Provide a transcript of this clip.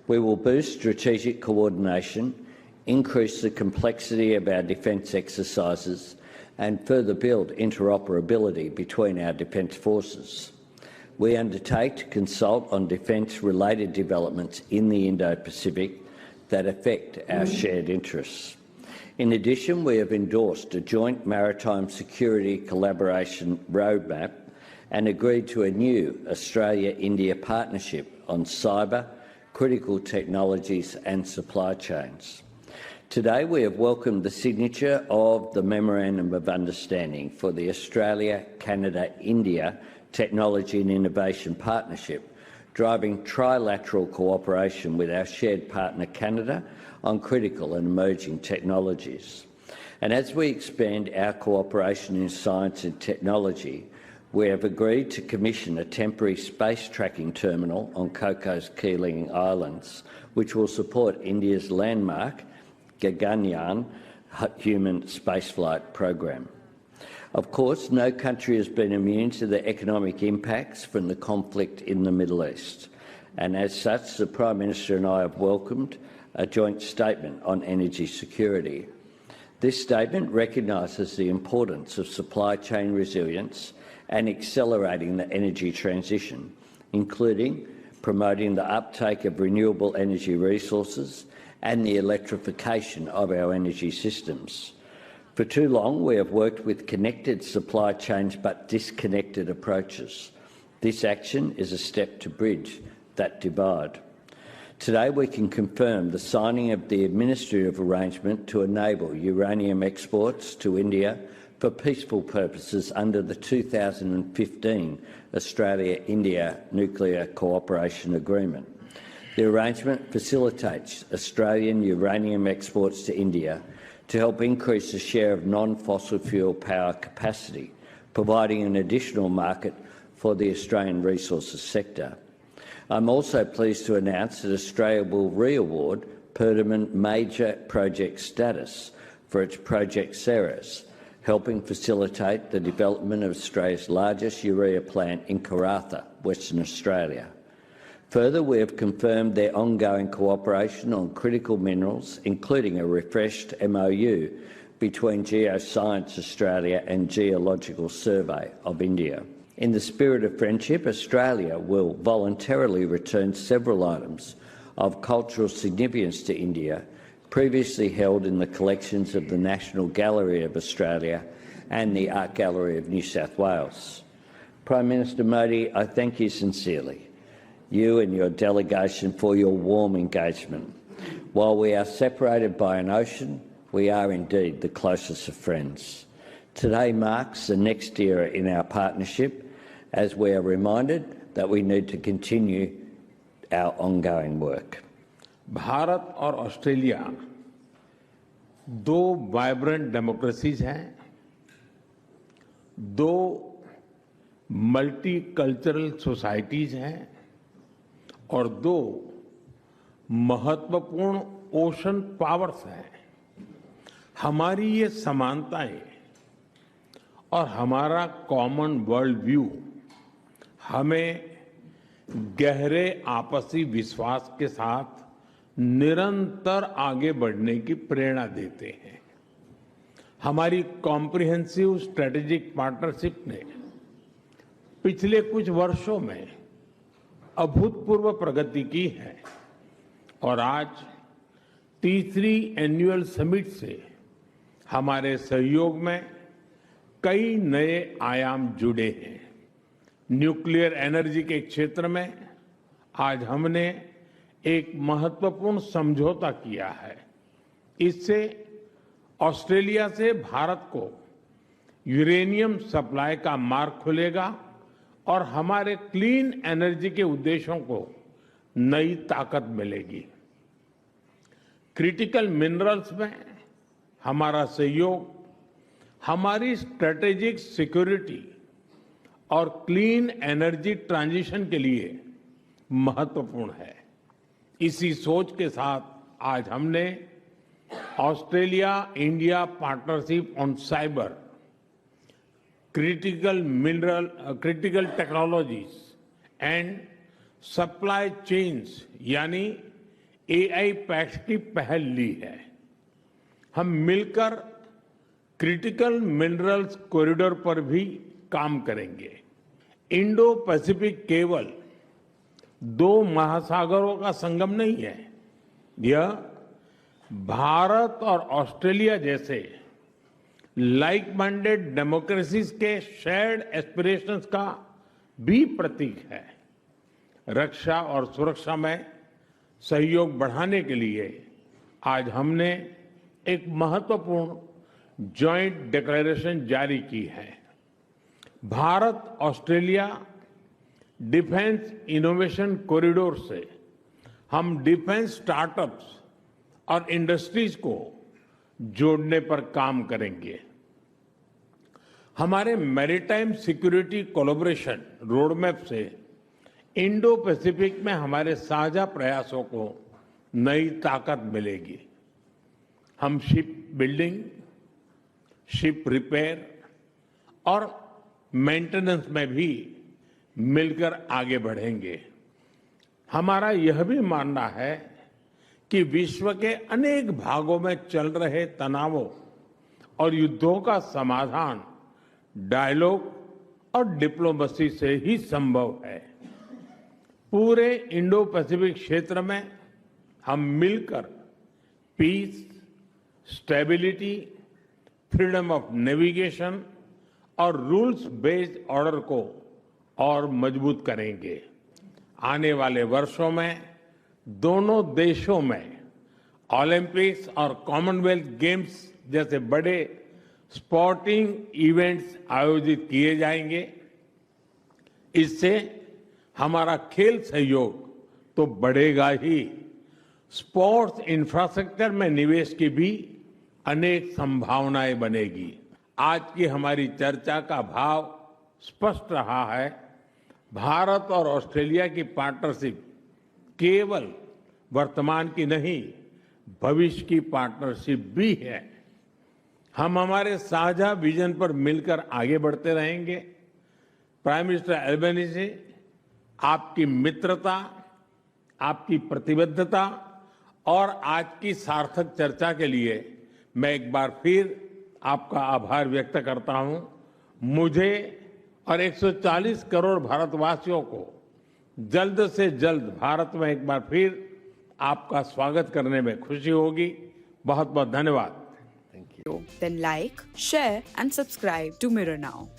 We will boost strategic coordination, increase the complexity of our defence exercises and further build interoperability between our defence forces. We undertake to consult on defence-related developments in the Indo-Pacific that affect our shared interests. In addition, we have endorsed a joint maritime security collaboration roadmap and agreed to a new Australia-India partnership on cyber, critical technologies and supply chains. Today we have welcomed the signature of the Memorandum of Understanding for the Australia-Canada-India Technology and Innovation Partnership, driving trilateral cooperation with our shared partner Canada on critical and emerging technologies. And as we expand our cooperation in science and technology, we have agreed to commission a temporary space tracking terminal on Coco's Keeling Islands, which will support India's landmark Gaganyaan human spaceflight program. Of course, no country has been immune to the economic impacts from the conflict in the Middle East, and as such, the Prime Minister and I have welcomed a joint statement on energy security. This statement recognises the importance of supply chain resilience and accelerating the energy transition, including promoting the uptake of renewable energy resources and the electrification of our energy systems. For too long, we have worked with connected supply chains but disconnected approaches. This action is a step to bridge that divide. Today, we can confirm the signing of the administrative arrangement to enable uranium exports to India for peaceful purposes under the 2015 Australia-India Nuclear Cooperation Agreement. The arrangement facilitates Australian uranium exports to India to help increase the share of non-fossil fuel power capacity, providing an additional market for the Australian resources sector. I'm also pleased to announce that Australia will re-award Perdaman Major Project status for its Project Ceres, helping facilitate the development of Australia's largest urea plant in Karratha, Western Australia. Further, we have confirmed their ongoing cooperation on critical minerals, including a refreshed MOU between Geoscience Australia and Geological Survey of India. In the spirit of friendship, Australia will voluntarily return several items of cultural significance to India previously held in the collections of the National Gallery of Australia and the Art Gallery of New South Wales. Prime Minister Modi, I thank you sincerely, you and your delegation, for your warm engagement. While we are separated by an ocean, we are indeed the closest of friends. Today marks the next era in our partnership, as we are reminded that we need to continue our ongoing work. Bharat और Australia दो vibrant democracies हैं, दो multicultural societies हैं और दो महत्वपूर्ण ocean powers हैं। हमारी ये समानताएं और हमारा कॉमन वर्ल्ड व्यू हमें गहरे आपसी विश्वास के साथ निरंतर आगे बढ़ने की प्रेरणा देते हैं। हमारी कॉम्प्रिहेंसिव स्ट्रेटेजिक पार्टनरशिप ने पिछले कुछ वर्षों में अभूतपूर्व प्रगति की है और आज तीसरी एनुअल समिट से हमारे सहयोग में कई नए आयाम जुड़े हैं। न्यूक्लियर एनर्जी के क्षेत्र में आज हमने एक महत्वपूर्ण समझौता किया है। इससे ऑस्ट्रेलिया से भारत को यूरेनियम सप्लाई का मार्ग खुलेगा और हमारे क्लीन एनर्जी के उद्देश्यों को नई ताकत मिलेगी। क्रिटिकल मिनरल्स में हमारा सहयोग हमारी स्ट्रेटेजिक सिक्योरिटी और क्लीन एनर्जी ट्रांजिशन के लिए महत्वपूर्ण है। इसी सोच के साथ आज हमने Australia India partnership on cyber, critical technologies and supply chains यानी एआई पैक्स की पहल ली है। हम मिलकर क्रिटिकल मिनरल्स कॉरिडोर पर भी काम करेंगे। इंडो पैसिफिक केवल दो महासागरों का संगम नहीं है, यह भारत और ऑस्ट्रेलिया जैसे लाइक माइंडेड डेमोक्रेसीज के शेयर्ड एस्पिरेशंस का भी प्रतीक है। रक्षा और सुरक्षा में सहयोग बढ़ाने के लिए आज हमने एक महत्वपूर्ण जॉइंट डिक्लेरेशन जारी की है। Bharat Australia defence innovation corridor से हम डिफेंस स्टार्टअप्स और इंडस्ट्रीज को जोड़ने पर काम करेंगे। हमारे मैरीटाइम सिक्योरिटी कोलैबोरेशन रोडमैप से इंडो पैसिफिक में हमारे साझा प्रयासों को नई ताकत मिलेगी। हम शिप बिल्डिंग, शिप रिपेयर और मेंटेनेंस में भी मिलकर आगे बढ़ेंगे। हमारा यह भी मानना है कि विश्व के अनेक भागों में चल रहे तनावों और युद्धों का समाधान डायलॉग और डिप्लोमेसी से ही संभव है। पूरे इंडो पैसिफिक क्षेत्र में हम मिलकर peace, stability, freedom of navigation और रूल्स बेस्ड ऑर्डर को और मजबूत करेंगे। आने वाले वर्षों में दोनों देशों में ओलंपिक्स और कॉमनवेल्थ गेम्स जैसे बड़े स्पोर्टिंग इवेंट्स आयोजित किए जाएंगे। इससे हमारा खेल सहयोग तो बढ़ेगा ही, स्पोर्ट्स इंफ्रास्ट्रक्चर में निवेश की भी अनेक संभावनाएं बनेगी। आज की हमारी चर्चा का भाव स्पष्ट रहा है। भारत और ऑस्ट्रेलिया की पार्टनरशिप केवल वर्तमान की नहीं, भविष्य की पार्टनरशिप भी है। हम हमारे साझा विजन पर मिलकर आगे बढ़ते रहेंगे। प्राइम मिनिस्टर एल्बेनीजी, आपकी मित्रता, आपकी प्रतिबद्धता और आज की सार्थक चर्चा के लिए मैं एक बार फिर आपका आभार व्यक्त करता हूं। मुझे और 140 करोड़ भारतवासियों को जल्द से जल्द भारत में एक बार फिर आपका स्वागत करने में खुशी होगी। बहुत बहुत धन्यवाद। Then like, share and subscribe to Mirror Now.